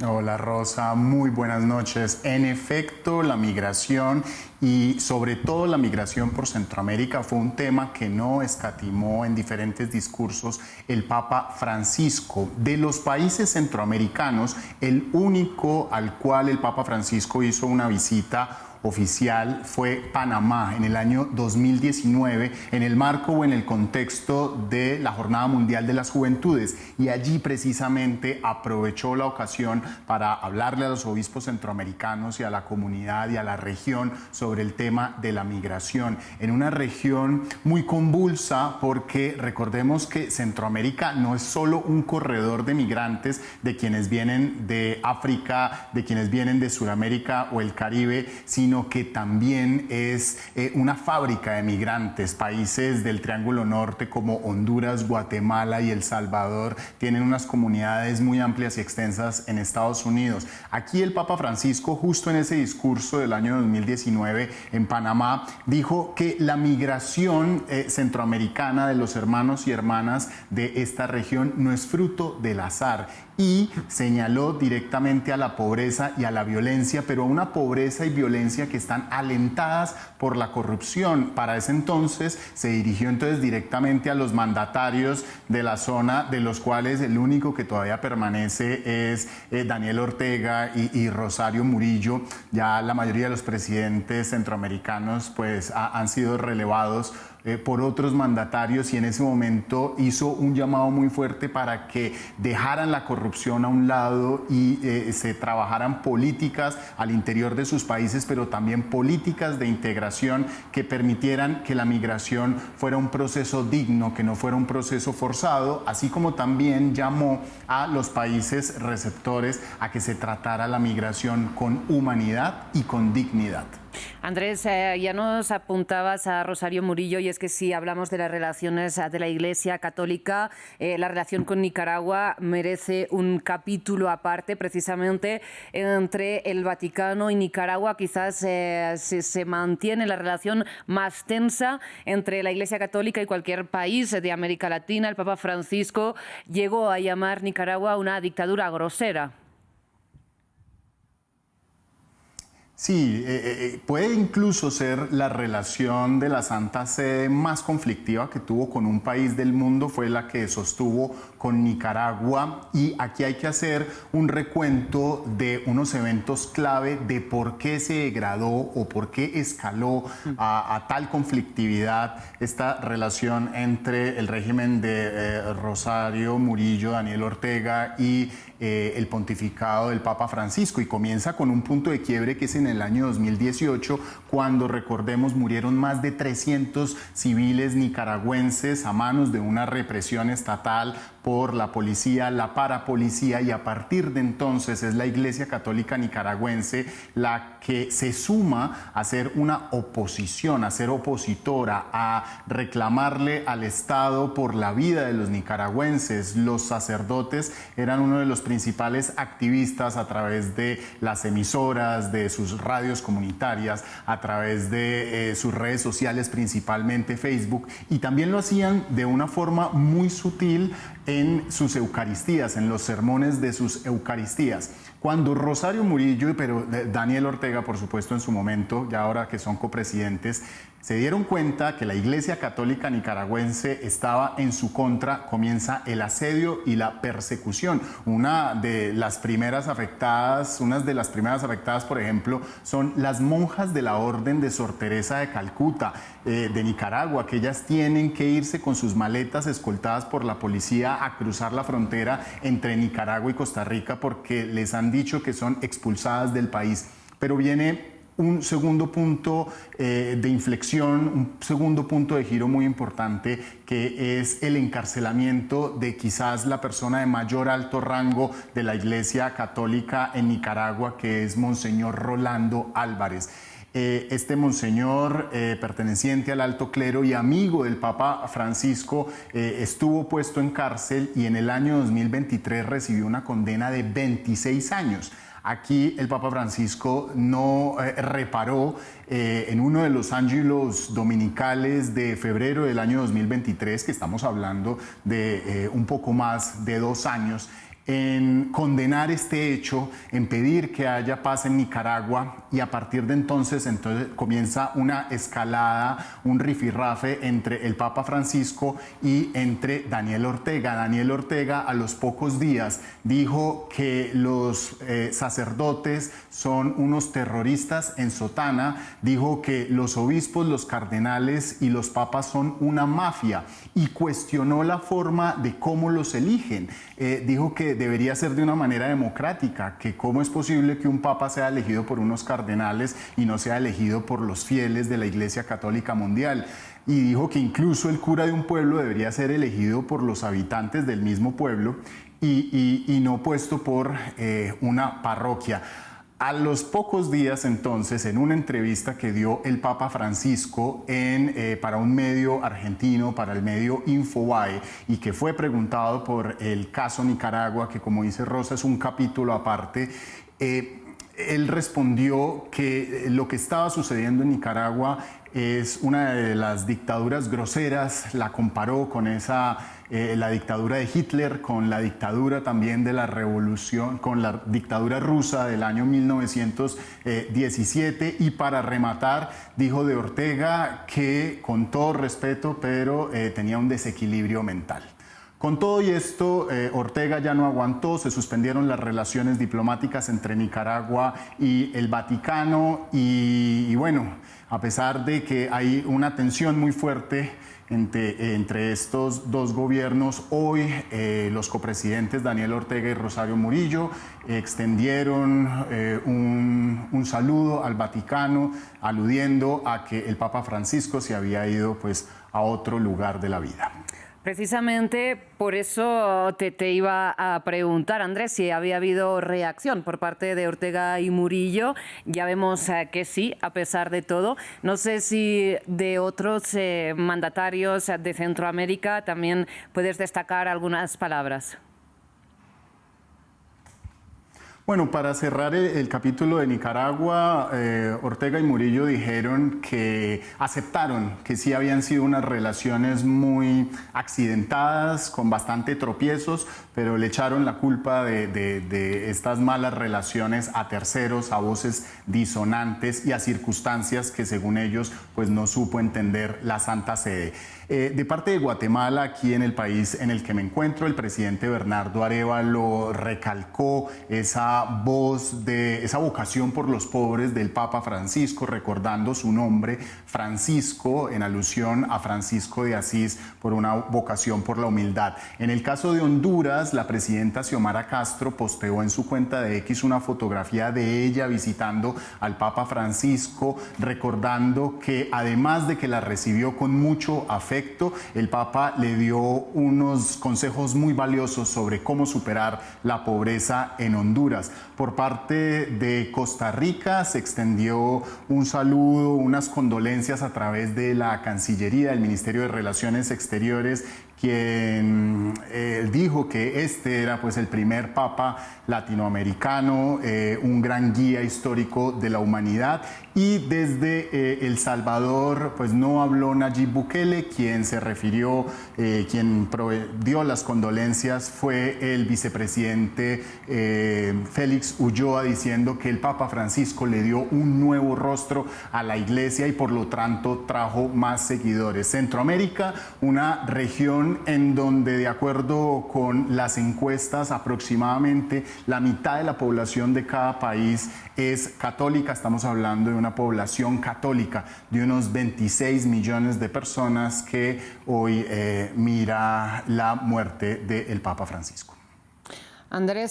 Hola Rosa, muy buenas noches. En efecto, la migración y sobre todo la migración por Centroamérica fue un tema que no escatimó en diferentes discursos el Papa Francisco. De los países centroamericanos, el único al cual el Papa Francisco hizo una visita oficial fue Panamá en el año 2019 en el marco o en el contexto de la Jornada Mundial de las Juventudes, y allí precisamente aprovechó la ocasión para hablarle a los obispos centroamericanos y a la comunidad y a la región sobre el tema de la migración en una región muy convulsa, porque recordemos que Centroamérica no es solo un corredor de migrantes de quienes vienen de África, de quienes vienen de Sudamérica o el Caribe, sino que también es una fábrica de migrantes. Países del Triángulo Norte como Honduras, Guatemala y El Salvador tienen unas comunidades muy amplias y extensas en Estados Unidos. Aquí el Papa Francisco, justo en ese discurso del año 2019 en Panamá, dijo que la migración centroamericana de los hermanos y hermanas de esta región no es fruto del azar, y señaló directamente a la pobreza y a la violencia, pero a una pobreza y violencia que están alentadas por la corrupción. Para ese entonces se dirigió directamente a los mandatarios de la zona, de los cuales el único que todavía permanece es Daniel Ortega y Rosario Murillo. Ya la mayoría de los presidentes centroamericanos pues han sido relevados por otros mandatarios, y en ese momento hizo un llamado muy fuerte para que dejaran la corrupción a un lado y se trabajaran políticas al interior de sus países, pero también políticas de integración que permitieran que la migración fuera un proceso digno, que no fuera un proceso forzado, así como también llamó a los países receptores a que se tratara la migración con humanidad y con dignidad. Andrés, ya nos apuntabas a Rosario Murillo, y es que si hablamos de las relaciones de la Iglesia Católica, la relación con Nicaragua merece un capítulo aparte, precisamente entre el Vaticano y Nicaragua. Quizás se mantiene la relación más tensa entre la Iglesia Católica y cualquier país de América Latina. El Papa Francisco llegó a llamar Nicaragua una dictadura grosera. Sí, puede incluso ser la relación de la Santa Sede más conflictiva que tuvo con un país del mundo, fue la que sostuvo con Nicaragua, y aquí hay que hacer un recuento de unos eventos clave de por qué se degradó o por qué escaló a tal conflictividad esta relación entre el régimen de Rosario Murillo, Daniel Ortega y el pontificado del Papa Francisco, y comienza con un punto de quiebre que es en el año 2018, cuando, recordemos, murieron más de 300 civiles nicaragüenses a manos de una represión estatal por la policía, la parapolicía, y a partir de entonces es la Iglesia Católica Nicaragüense la que se suma a ser una oposición, a ser opositora, a reclamarle al Estado por la vida de los nicaragüenses. Los sacerdotes eran uno de los principales activistas a través de las emisoras, de sus radios comunitarias, a través de sus redes sociales, principalmente Facebook, y también lo hacían de una forma muy sutil en sus eucaristías, en los sermones de sus eucaristías. Cuando Rosario Murillo, pero Daniel Ortega, por supuesto, en su momento, ya ahora que son copresidentes, se dieron cuenta que la Iglesia Católica Nicaragüense estaba en su contra, comienza el asedio y la persecución. Unas de las primeras afectadas, por ejemplo, son las monjas de la Orden de Sor Teresa de Calcuta, de Nicaragua, que ellas tienen que irse con sus maletas escoltadas por la policía a cruzar la frontera entre Nicaragua y Costa Rica, porque les han dicho que son expulsadas del país. Pero viene un segundo punto de inflexión, un segundo punto de giro muy importante, que es el encarcelamiento de quizás la persona de mayor alto rango de la Iglesia Católica en Nicaragua, que es Monseñor Rolando Álvarez. Este monseñor, perteneciente al alto clero y amigo del Papa Francisco, estuvo puesto en cárcel y en el año 2023 recibió una condena de 26 años. Aquí el Papa Francisco no reparó en uno de los ángelos dominicales de febrero del año 2023, que estamos hablando de un poco más de 2 años, en condenar este hecho, en pedir que haya paz en Nicaragua, y a partir de entonces comienza una escalada, un rifirrafe entre el Papa Francisco y entre Daniel Ortega. Daniel Ortega a los pocos días dijo que los sacerdotes son unos terroristas en sotana, dijo que los obispos, los cardenales y los papas son una mafia y cuestionó la forma de cómo los eligen. Dijo que debería ser de una manera democrática, que cómo es posible que un papa sea elegido por unos cardenales y no sea elegido por los fieles de la Iglesia Católica Mundial. Y dijo que incluso el cura de un pueblo debería ser elegido por los habitantes del mismo pueblo y no puesto por una parroquia. A los pocos días entonces, en una entrevista que dio el Papa Francisco para un medio argentino, para el medio Infobae, y que fue preguntado por el caso Nicaragua, que como dice Rosa es un capítulo aparte, él respondió que lo que estaba sucediendo en Nicaragua es una de las dictaduras groseras, la comparó con la dictadura de Hitler, con la dictadura también de la revolución, con la dictadura rusa del año 1917, y para rematar dijo de Ortega que, con todo respeto, pero tenía un desequilibrio mental. Con todo y esto, Ortega ya no aguantó, se suspendieron las relaciones diplomáticas entre Nicaragua y el Vaticano y bueno, a pesar de que hay una tensión muy fuerte entre estos dos gobiernos, hoy los copresidentes Daniel Ortega y Rosario Murillo extendieron un saludo al Vaticano, aludiendo a que el Papa Francisco se había ido pues a otro lugar de la vida. Precisamente por eso te iba a preguntar, Andrés, si había habido reacción por parte de Ortega y Murillo. Ya vemos que sí, a pesar de todo. No sé si de otros mandatarios de Centroamérica también puedes destacar algunas palabras. Bueno, para cerrar el capítulo de Nicaragua, Ortega y Murillo dijeron que aceptaron que sí habían sido unas relaciones muy accidentadas, con bastante tropiezos, pero le echaron la culpa de estas malas relaciones a terceros, a voces disonantes y a circunstancias que según ellos pues no supo entender la Santa Sede. De parte de Guatemala, aquí en el país en el que me encuentro, el presidente Bernardo Arévalo recalcó esa vocación por los pobres del Papa Francisco, recordando su nombre, Francisco, en alusión a Francisco de Asís, por una vocación por la humildad. En el caso de Honduras, la presidenta Xiomara Castro posteó en su cuenta de X una fotografía de ella visitando al Papa Francisco, recordando que además de que la recibió con mucho afecto, el Papa le dio unos consejos muy valiosos sobre cómo superar la pobreza en Honduras. Por parte de Costa Rica se extendió un saludo, unas condolencias a través de la Cancillería, del Ministerio de Relaciones Exteriores, quien dijo que este era pues el primer papa latinoamericano, un gran guía histórico de la humanidad. Y desde El Salvador pues no habló Nayib Bukele, quien se refirió, quien dio las condolencias fue el vicepresidente Félix Ulloa, diciendo que el Papa Francisco le dio un nuevo rostro a la iglesia y por lo tanto trajo más seguidores. Centroamérica, una región en donde, de acuerdo con las encuestas, aproximadamente la mitad de la población de cada país es católica. Estamos hablando de una población católica de unos 26 millones de personas que hoy mira la muerte del Papa Francisco. Andrés.